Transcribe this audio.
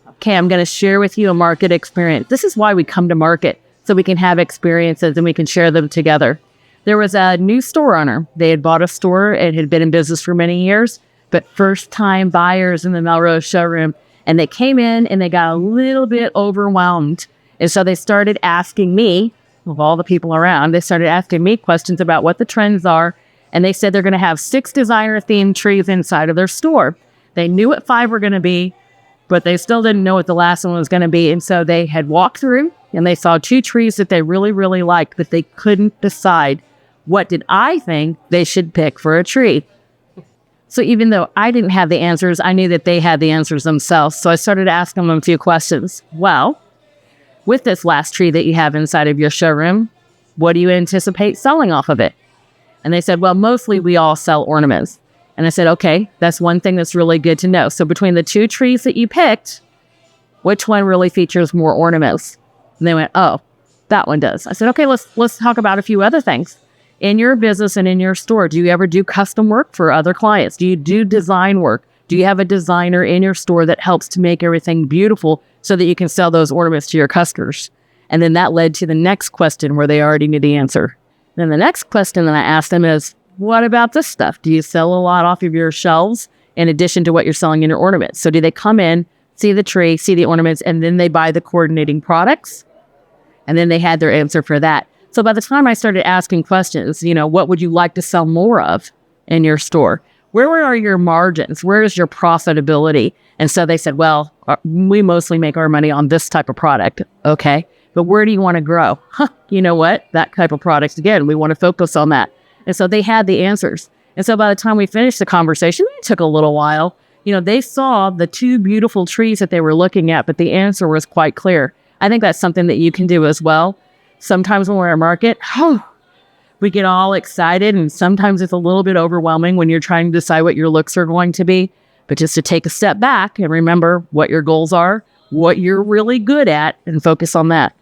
Okay, I'm going to share with you a market experience. This is why we come to market, so we can have experiences and we can share them together. There was a new store owner. They had bought a store and had been in business for many years, but first-time buyers in the Melrose showroom. And they came in and they got a little bit overwhelmed. And so they started asking me, of all the people around, they started asking me questions about what the trends are. And they said they're going to have 6 designer-themed trees inside of their store. They knew what 5 were going to be, but they still didn't know what the last one was going to be. And so they had walked through and they saw 2 trees that they really, really liked, but they couldn't decide what did I think they should pick for a tree. So even though I didn't have the answers, I knew that they had the answers themselves. So I started asking them a few questions. Well, with this last tree that you have inside of your showroom, what do you anticipate selling off of it? And they said, well, mostly we all sell ornaments. And I said, okay, that's one thing that's really good to know. So between the 2 trees that you picked, which one really features more ornaments? And they went, oh, that one does. I said, okay, let's talk about a few other things. In your business and in your store, do you ever do custom work for other clients? Do you do design work? Do you have a designer in your store that helps to make everything beautiful so that you can sell those ornaments to your customers? And then that led to the next question where they already knew the answer. Then the next question that I asked them is, what about this stuff? Do you sell a lot off of your shelves in addition to what you're selling in your ornaments? So do they come in, see the tree, see the ornaments, and then they buy the coordinating products? And then they had their answer for that. So by the time I started asking questions, what would you like to sell more of in your store? Where are your margins? Where is your profitability? And so they said, well, we mostly make our money on this type of product. Okay, but where do you want to grow? You know what? That type of product, again, we want to focus on that. And so they had the answers. And so by the time we finished the conversation, it took a little while. They saw the 2 beautiful trees that they were looking at, but the answer was quite clear. I think that's something that you can do as well. Sometimes when we're in market, we get all excited, and sometimes it's a little bit overwhelming when you're trying to decide what your looks are going to be. But just to take a step back and remember what your goals are, what you're really good at, and focus on that.